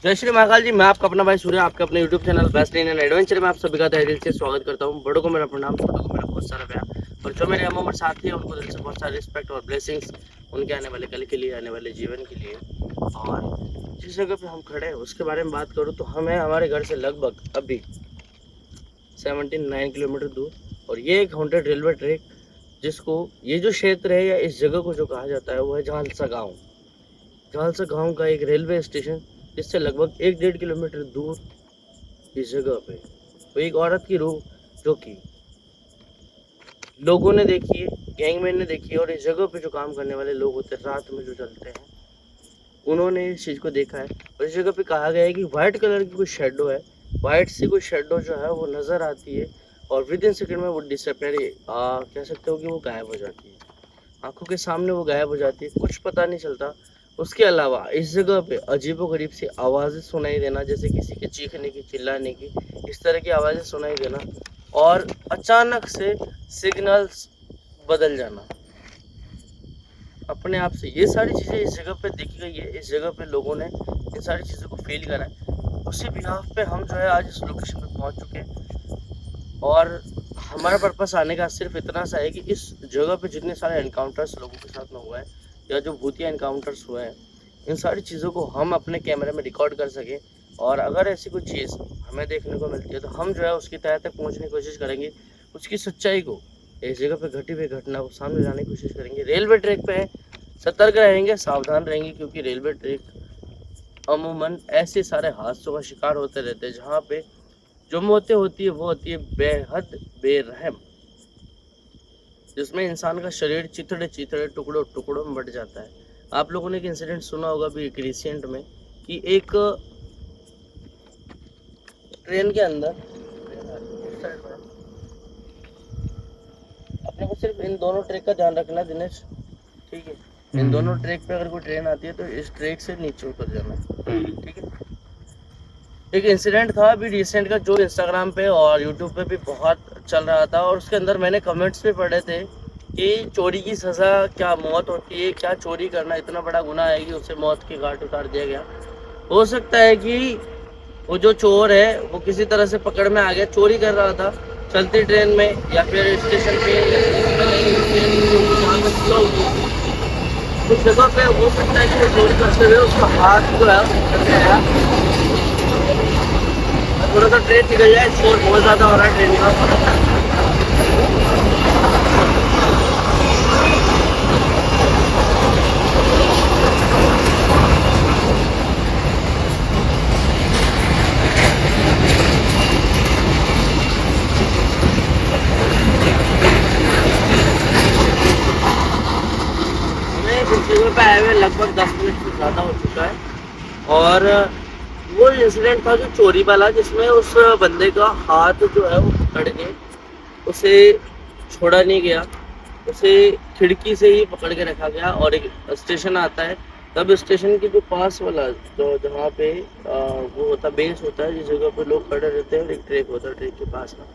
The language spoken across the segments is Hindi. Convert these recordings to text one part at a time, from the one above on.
जय श्री महाकाल जी। मैं आपका अपना भाई सूर्य, आपके अपने YouTube channel best in and adventure में आप सभी का तहे दिल से स्वागत करता हूँ। बड़ों को मेरा प्रणाम, छोटों को मेरा बहुत सारा प्यार, और जो मेरे हम उम्र साथी है उनको दिल से बहुत सारा रिस्पेक्ट और ब्लेसिंग्स, उनके आने वाले कल के लिए, आने वाले जीवन के लिए। और जिस जगह पे हम खड़े हैं उसके बारे में बात करूँ तो हम हैं हमारे घर से लगभग अभी 79 किलोमीटर दूर, और ये एक हॉन्टेड रेलवे ट्रैक, जिसको ये जो क्षेत्र है या इस जगह को जो कहा जाता है वो है झालसा गाँव। झालसा गाँव का एक रेलवे स्टेशन, जिससे लगभग 1-1.5 किलोमीटर दूर इस जगह पे तो एक औरत की रूह जो कि लोगों ने देखी है, गैंगमैन ने देखी है, और इस जगह पे जो काम करने वाले लोग होते हैं रात में जो चलते हैं, उन्होंने इस चीज़ को देखा है। और इस जगह पे कहा गया है कि वाइट कलर की कोई शेडो है, वाइट सी कोई शेडो जो है वो नज़र आती है, और विद इन सेकेंड में वो डिसअपेयर कह सकते हो कि वो गायब हो जाती है। आंखों के सामने वो गायब हो जाती है, कुछ पता नहीं चलता। उसके अलावा इस जगह पे अजीबोगरीब सी आवाज़ें सुनाई देना, जैसे किसी के चीखने की, चिल्लाने की, इस तरह की आवाज़ें सुनाई देना, और अचानक से सिग्नल्स बदल जाना अपने आप से। ये सारी चीज़ें इस जगह पे देखी गई है, इस जगह पे लोगों ने इन सारी चीज़ों को फील करा है। उसी बिहाफ पे हम जो है आज इस लोकेशन पे पहुंच चुके हैं, और हमारा पर्पस आने का सिर्फ इतना सा है कि इस जगह पे जितने सारे एनकाउंटर्स लोगों के साथ में हुआ है, या जो भूतिया एनकाउंटर्स हुए हैं, इन सारी चीज़ों को हम अपने कैमरे में रिकॉर्ड कर सकें। और अगर ऐसी कोई चीज़ हमें देखने को मिलती है तो हम जो है उसकी तह तक पहुंचने की कोशिश करेंगे, उसकी सच्चाई को, इस जगह पे घटी हुई घटना को सामने लाने की कोशिश करेंगे। रेलवे ट्रैक पे है, सतर्क रहेंगे, सावधान रहेंगे, क्योंकि रेलवे ट्रैक अमूमन ऐसे सारे हादसों का शिकार होते रहते हैं जहाँ पे जो मौतें होती है वो होती है बेहद बेरहम, जिसमें इंसान का शरीर चिथड़े चिथड़े, टुकड़ों टुकड़ों में बट जाता है। आप लोगों ने एक इंसिडेंट सुना होगा अभी एक रिसेंट में, कि एक ट्रेन के अंदर अपने को सिर्फ इन दोनों ट्रैक का ध्यान रखना दिनेश, ठीक है? इन दोनों ट्रैक पे अगर कोई ट्रेन आती है तो इस ट्रैक से नीचे उतर जाना, ठीक है? एक इंसिडेंट था अभी रिसेंट का, जो इंस्टाग्राम पे और यूट्यूब पे भी बहुत चल रहा था, और उसके अंदर मैंने कमेंट्स पे पढ़े थे कि चोरी की सज़ा क्या मौत होती है, क्या चोरी करना इतना बड़ा गुनाह है कि उसे मौत के घाट उतार दिया गया। हो सकता है कि वो जो चोर है वो किसी तरह से पकड़ में आ गया, चोरी कर रहा था चलती ट्रेन में या फिर स्टेशन पे, उस जगह पे हो सकता है कि वो चोरी करते हुए उसका हाथ जो है थोड़ा सा ट्रेन निकल जाए, शोर बहुत ज़्यादा हो रहा है ट्रेन का। हमें इस जगह पे आए हुए लगभग 10 मिनट से ज़्यादा हो चुका है, और वो इंसिडेंट था जो चोरी वाला, जिसमें उस बंदे का हाथ जो है वो पकड़ के उसे छोड़ा नहीं गया, उसे खिड़की से ही पकड़ के रखा गया। और एक स्टेशन आता है, तब स्टेशन के जो पास वाला जो जहाँ पे वो होता बेस होता है, जिस जगह पे लोग खड़े रहते हैं, और एक ट्रैक होता है ट्रैक के पास में,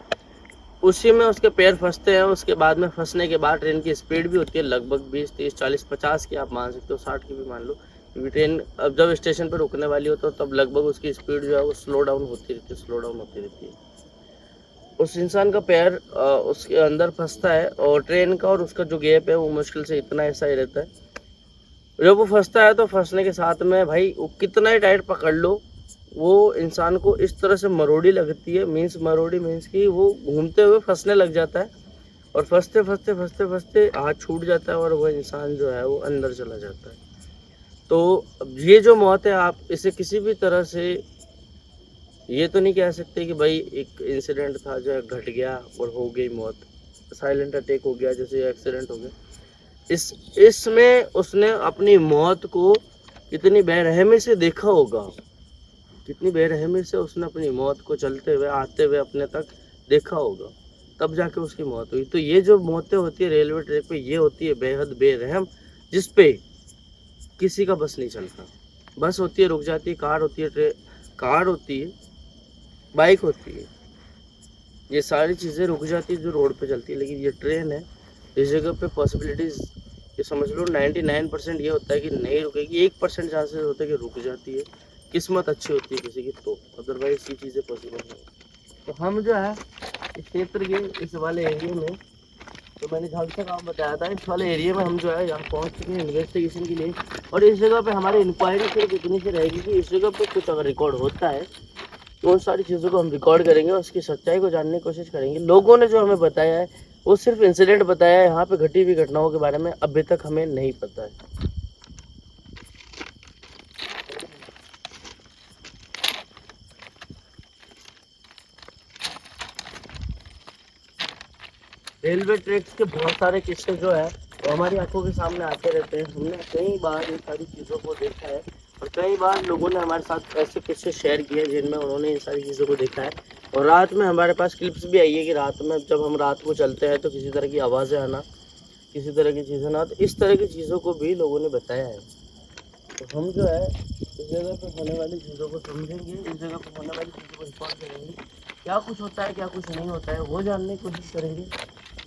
उसी में उसके पैर फंसते हैं। उसके बाद में फंसने के बाद ट्रेन की स्पीड भी होती है लगभग 20, 30, 40, 50 की, आप मान सकते हो, 60 की भी मान लो, क्योंकि ट्रेन अब जब स्टेशन पर रुकने वाली हो तो तब लगभग उसकी स्पीड जो है वो स्लो डाउन होती रहती है। उस इंसान का पैर उसके अंदर फंसता है, और ट्रेन का और उसका जो गैप है वो मुश्किल से इतना ऐसा ही रहता है। जब वो फंसता है तो फंसने के साथ में भाई वो कितना ही टाइट पकड़ लो, वो इंसान को इस तरह से मरोड़ी लगती है, मरोड़ी मीन्स कि वो घूमते हुए फंसने लग जाता है, और फंसते फंसते फंसते फंसते हाथ छूट जाता है, और वो इंसान जो है वो अंदर चला जाता है। तो अब ये जो मौत है, आप इसे किसी भी तरह से ये तो नहीं कह सकते कि भाई एक इंसिडेंट था जो घट गया और हो गई मौत, साइलेंट अटैक हो गया, जैसे एक्सीडेंट हो गया। इसमें उसने अपनी मौत को कितनी बेरहमी से देखा होगा, कितनी बेरहमी से उसने अपनी मौत को चलते हुए आते हुए अपने तक देखा होगा, तब जाके उसकी मौत हुई। तो ये जो मौतें होती है रेलवे ट्रैक पे, ये होती है बेहद बेरहम, जिस पे किसी का बस नहीं चलता। बस होती है रुक जाती है, कार होती है, बाइक होती है, ये सारी चीज़ें रुक जाती है जो रोड पे चलती है। लेकिन ये ट्रेन है, इस जगह पे पॉसिबिलिटीज़ ये समझ लो 99% ये होता है कि नहीं रुकेगी, 1% चांसेस होता है कि रुक जाती है, किस्मत अच्छी होती है किसी की, तो अदरवाइज ये चीज़ें पॉसिबल नहीं। तो हम जो है इस क्षेत्र के इस वाले एरिया में, तो मैंने जहाँ तक आप बताया था, इस वाले एरिया में हम जो है यहाँ पहुँच चुके हैं इन्वेस्टिगेशन के लिए। और इस जगह पे हमारी इंक्वायरी सिर्फ इतनी सी रहेगी कि इस जगह पे कुछ अगर रिकॉर्ड होता है तो उन सारी चीज़ों को हम रिकॉर्ड करेंगे और उसकी सच्चाई को जानने की कोशिश करेंगे। लोगों ने जो हमें बताया है वो सिर्फ इंसिडेंट बताया है, यहाँ पे घटी हुई घटनाओं के बारे में अभी तक हमें नहीं पता है। रेलवे ट्रैक्स के बहुत सारे किस्से जो है वो हमारी आंखों के सामने आते रहते हैं। हमने कई बार इन सारी चीज़ों को देखा है और कई बार लोगों ने हमारे साथ ऐसे किस्से शेयर किए हैं जिनमें उन्होंने इन सारी चीज़ों को देखा है। और रात में हमारे पास क्लिप्स भी आई है कि रात में जब हम रात को चलते हैं तो किसी तरह की आवाज़ें आना, किसी तरह की चीज़ें ना, तो इस तरह की चीज़ों को भी लोगों ने बताया है। तो हम जो है इस जगह पर होने वाली चीज़ों को समझेंगे, इस जगह पर होने वाली चीज़ों को रिकॉर्ड करेंगे, क्या कुछ होता है क्या कुछ नहीं होता है वो जानने की कोशिश करेंगे।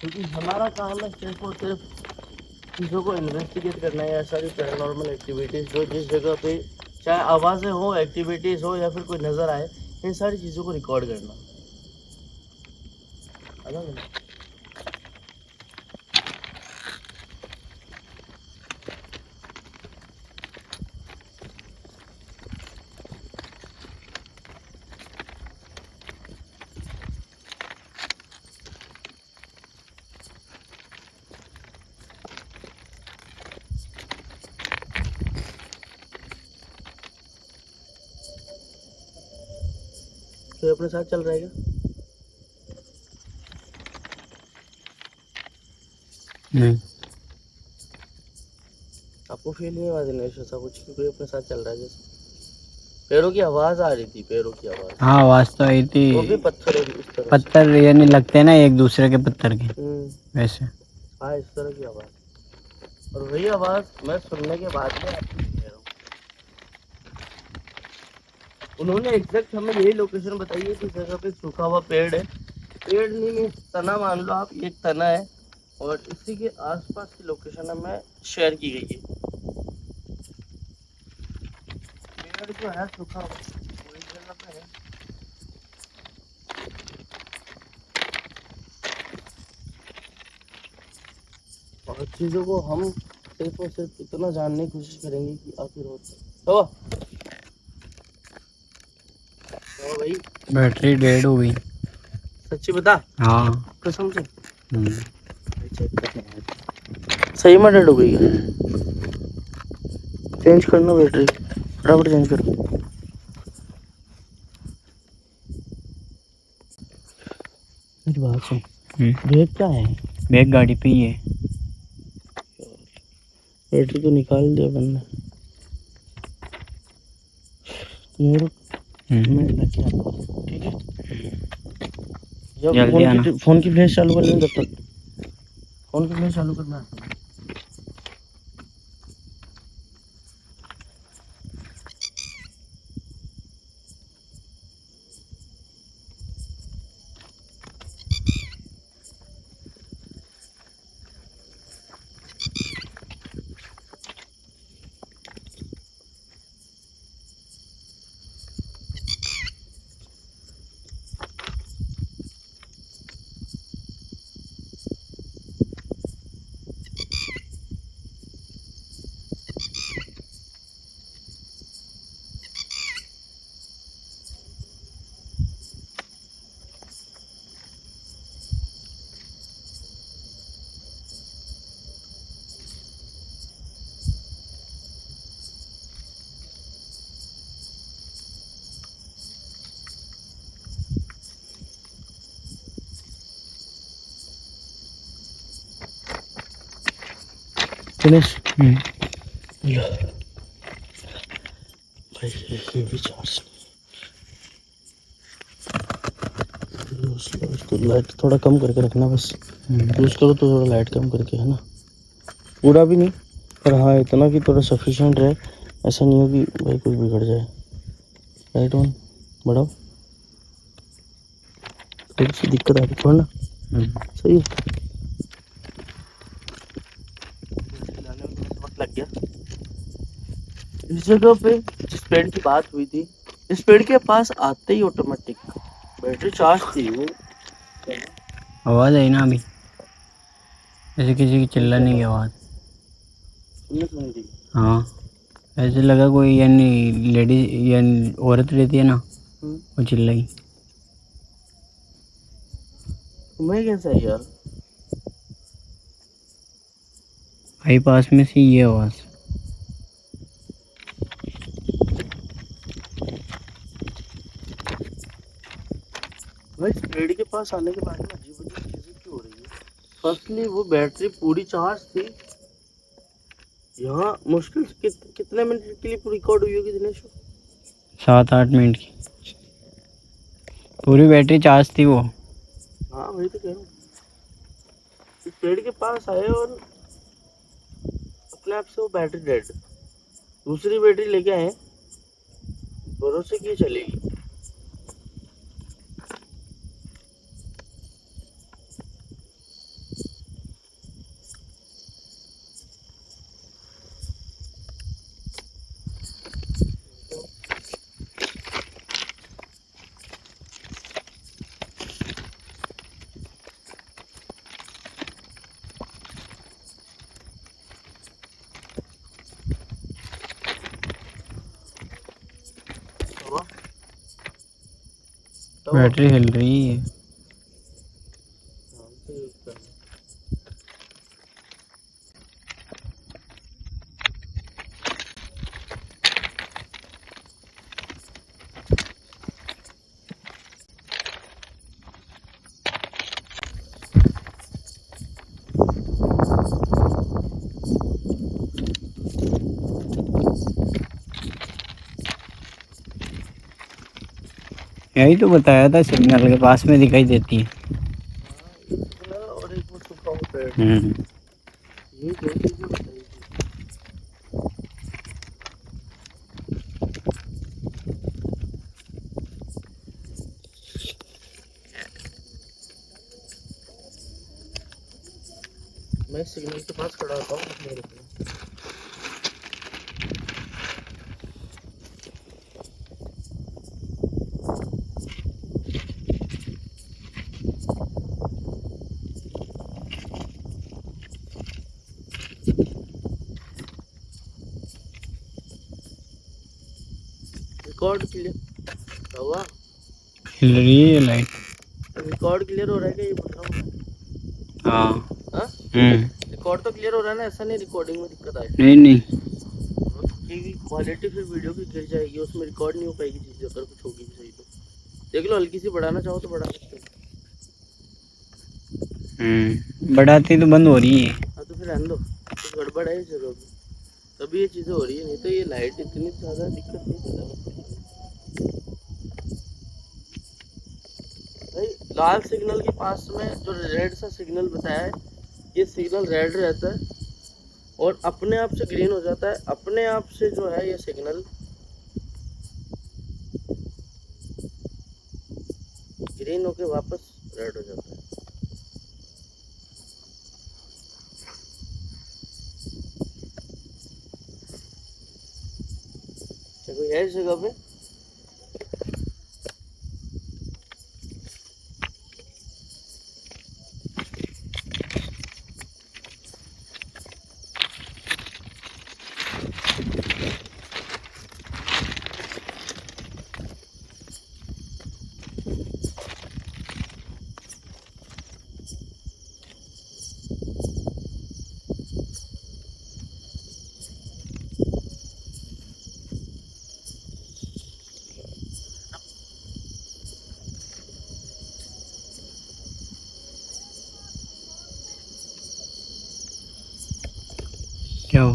क्योंकि हमारा काम है सिर्फ और सिर्फ चीज़ों को इन्वेस्टिगेट करना है। या सारी पैरानॉर्मल एक्टिविटीज़ जो जिस जगह पे चाहे आवाज़ें हो, एक्टिविटीज़ हो या फिर कोई नज़र आए, इन सारी चीज़ों को रिकॉर्ड करना। अलग है। तो अपने साथ चल रहा है क्या? नहीं, आपको फील नहीं हुआ दिनेश ऐसा कुछ कि कोई अपने साथ चल रहा है? जैसे पैरों की आवाज़ आ रही थी, पैरों की आवाज़। हाँ आवाज तो आई थी। वो भी पत्थर है इस तरह से। पत्थर यानी लगते हैं ना एक दूसरे के पत्थर के, वैसे। हाँ इस तरह की आवाज़। और वही आवाज़ मैं सुनने के बाद में आपको कह रहा हूँ। उन्होंने एग्जैक्ट हमें यही लोकेशन बताई है कि जगह पे सूखा हुआ पेड़ है, पेड़ नहीं तना मान लो आप, एक तना है और इसी के आसपास की लोकेशन हमें शेयर की गई है। पेड़ जो है सूखा हुआ वो इस जगह पे है। और चीज़ों को हम सिर्फ और सिर्फ इतना जानने की कोशिश करेंगे कि आखिर होता है। तो भाई बैटरी डेड हो गई। सच्ची बता। हाँ। कसम से हम्म। सही में डेड हो गई है। चेंज करना बैटरी, फटाफट चेंज करो। मेरी बात सुन, ब्रेक क्या है? बैग गाड़ी पे ही है। बैटरी तो निकाल दिया बंदा। मेरे मैं लेके आता हूँ, ठीक है? जब जल्दी आना। फोन की फ्लैश चालू कर लेना, तब तक फोन की फ्लैश चालू करना। दिनेश लो भाई, ये भी चार्ज इसको लाइट थोड़ा कम करके रखना बस। यूज़ करो तो थोड़ा लाइट कम करके, है ना? पूरा भी नहीं पर हाँ इतना कि थोड़ा सफिशिएंट रहे, ऐसा नहीं हो कि भाई कुछ बिगड़ जाए। लाइट ऑन बढ़ाओ, थोड़ी सी दिक्कत आ रही थोड़ा ना। सही है। लाने में थोड़ा सा वक्त लग गया। इस जगह पे जिस पेड़ की बात हुई थी, इस पेड़ के पास आते ही ऑटोमेटिक बैटरी चार्ज थी वो। आवाज आई ना अभी, ऐसे किसी की चिल्लाने की आवाज। तुमने सुनी थी? हाँ, ऐसे लगा कोई यानी लेडीज यानी औरत रहती है ना, वो चिल्लाई। तुम्हें कैसा है यार? आई पास में से ये आवाज। भाई इस पेड़ के पास आने के बाद में अजीब अजीब चीजें क्यों हो रही है? फर्स्टली वो बैटरी पूरी चार्ज थी। यहाँ मुश्किल से कितने मिनट के लिए पूरी रिकॉर्ड हुई होगी दिनेश? 7-8 मिनट की पूरी बैटरी चार्ज थी वो। हाँ वही तो कह रहा हूँ। इस पेड़ के पास आए और अपने आप से वो बैटरी डेड। दूसरी बैटरी लेके आए, भरोसे की चलेगी। बैटरी हिल रही है। यही तो बताया था, सिग्नल के पास में दिखाई देती है। और एक वो सूखा हुआ पेड़, हम्म। ये दो चीजें बताई थी। मैं सिग्नल के पास खड़ा होता हूँ मेरे को। रिकॉर्ड क्लियर हुआ? हिल रही है लाइट। रिकॉर्ड क्लियर हो रहा है क्या, ये पूछ रहा हूँ? हाँ। हाँ? रिकॉर्ड तो क्लियर हो रहा है ना, ऐसा नहीं रिकॉर्डिंग में दिक्कत आए। नहीं नहीं। क्योंकि क्वालिटी फिर वीडियो की गिर जाएगी, उसमें रिकॉर्ड नहीं हो पाएगी चीज़ें, अगर कुछ होगी भी सही तो। देख लो, हल्की सी बढ़ाना चाहो तो बढ़ा सकते हो। बढ़ाती तो बंद हो रही है। हाँ तो फिर रहने दो, तो गड़बड़ है इस जगह पे, तभी ये चीज़ें हो रही है। नहीं तो ये लाइट इतनी ज़्यादा दिक्कत नहीं करता भाई। लाल सिग्नल के पास में जो रेड सा सिग्नल बताया है, ये सिग्नल रेड रहता है और अपने आप से ग्रीन हो जाता है। अपने आप से जो है ये सिग्नल ग्रीन होके वापस रेड हो जाता है। कोई है इस जगह पे? क्या हो?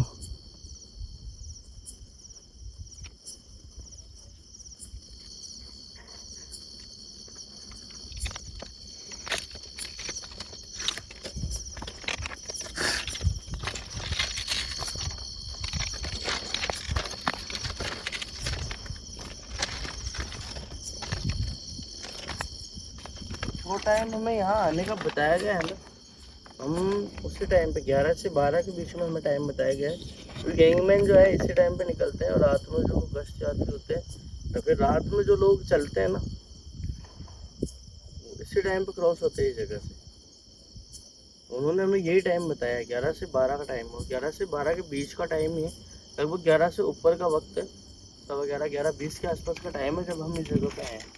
वो टाइम हमें यहाँ आने का बताया गया है ना, हम उसी टाइम पे 11 से 12 के बीच में हमें टाइम बताया गया है गैंगमैन जो है इसी टाइम पे निकलते हैं, और रात में जो गश्त यात्री होते हैं या फिर रात में जो लोग चलते हैं ना, इसी टाइम पे क्रॉस होते हैं इस जगह से। उन्होंने हमें यही टाइम बताया, 11 से 12 का टाइम हो, 11 से 12 के बीच का टाइम ही है, लगभग 11 से ऊपर का वक्त है, 11:15 11:20 के आसपास का टाइम है जब हम इस जगह पे आए हैं।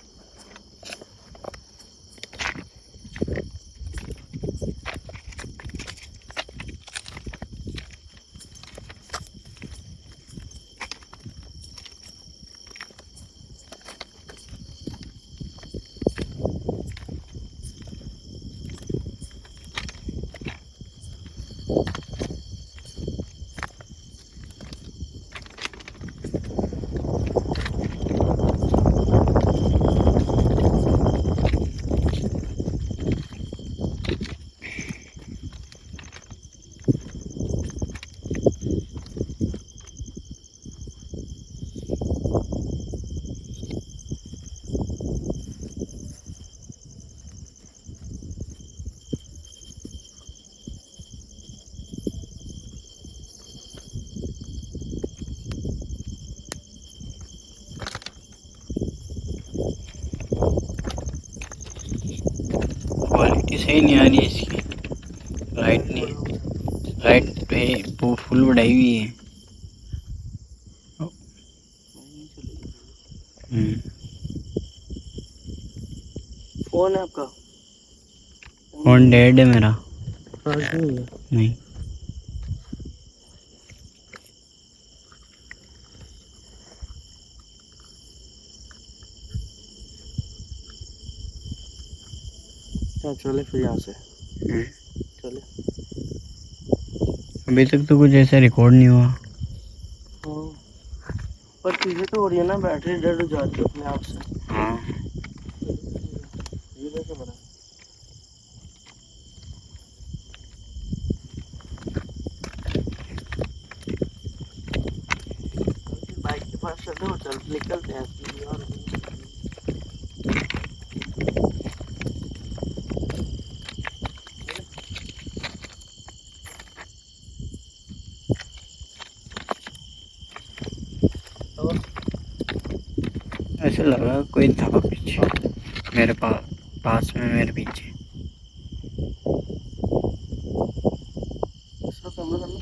क्वालिटी सही नहीं आ रही है इसकी, लाइट नहीं, लाइट पे फुल बढ़ाई हुई है। फोन है आपका? फोन डेड है मेरा। चार्ज नहीं है? नहीं। चले फिर यहाँ से चले। अभी तक तो कुछ ऐसा रिकॉर्ड नहीं हुआ। हाँ, पर चीजें तो हो रही है ना, बैटरी डेड हो जाती है अपने आप से। हाँ। ये कैसे बना? बाइक के पास चलते हो, चल निकलते हैं इसलिए। और ऐसा लगा कोई था पीछे मेरे पास में, मेरे पीछे। इसका कैमरा करना।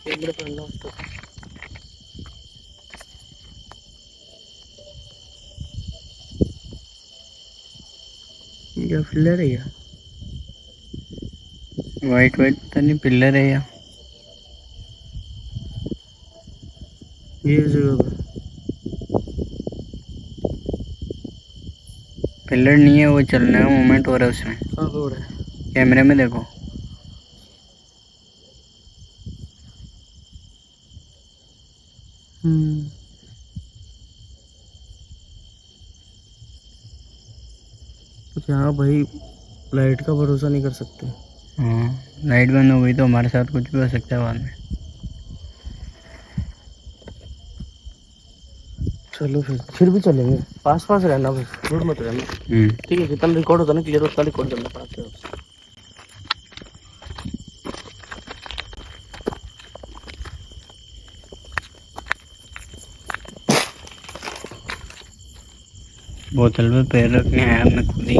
कैमरा करना उसका। ये फिलर है क्या? वाइट वाइट पता नहीं पिलर है या ये जगह पर पिलर नहीं है, वो चलने का मूवमेंट हो रहा है उसमें। कहाँ पे हो रहा है? कैमरे में देखो। यहाँ भाई लाइट का भरोसा नहीं कर सकते। हाँ, लाइट बंद हो गई तो हमारे साथ कुछ भी हो सकता है बाद में। चलो फिर भी चलेंगे, पास पास रहना बस, दूर मत रहना। ठीक है, जितना रिकॉर्ड होता है ना क्लियर, उतना रिकॉर्ड करना पास से। बोतल पे पैर रखने आया मैं खुद ही।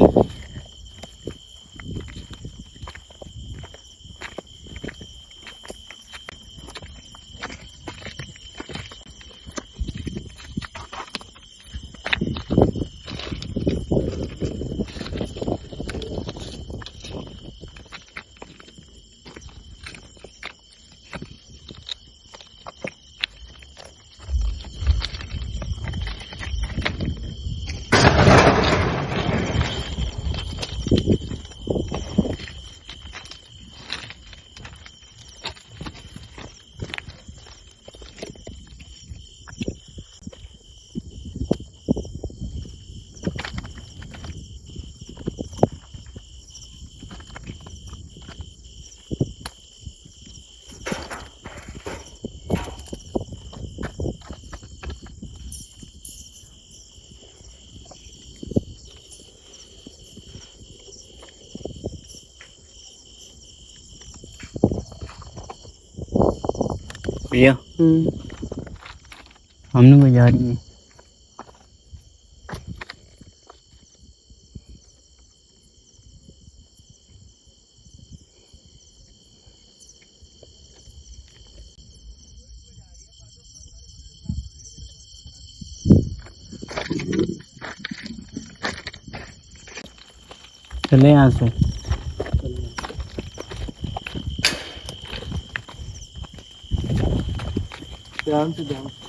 भैया हमने बजा रही है। चले यहाँ से। ध्यान से ध्यान से।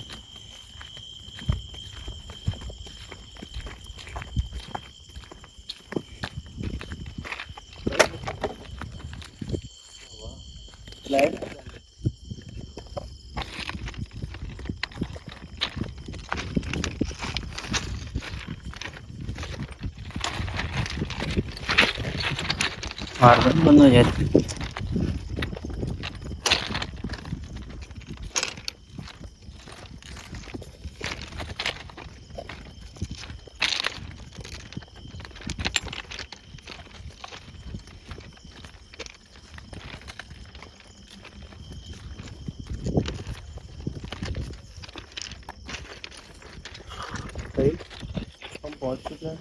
लाइट बार बार बंद हो जाती है। भाई हम पहुंच चुके हैं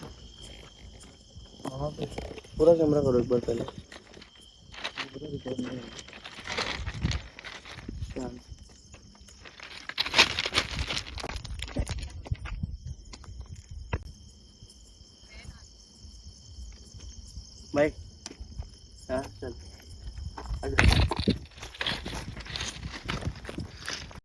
वहाँ पे। पूरा कैमरा करो एक बार पहले। पूरा रिकॉर्ड नहीं हो रहा। ध्यान से। भाई हाँ चल।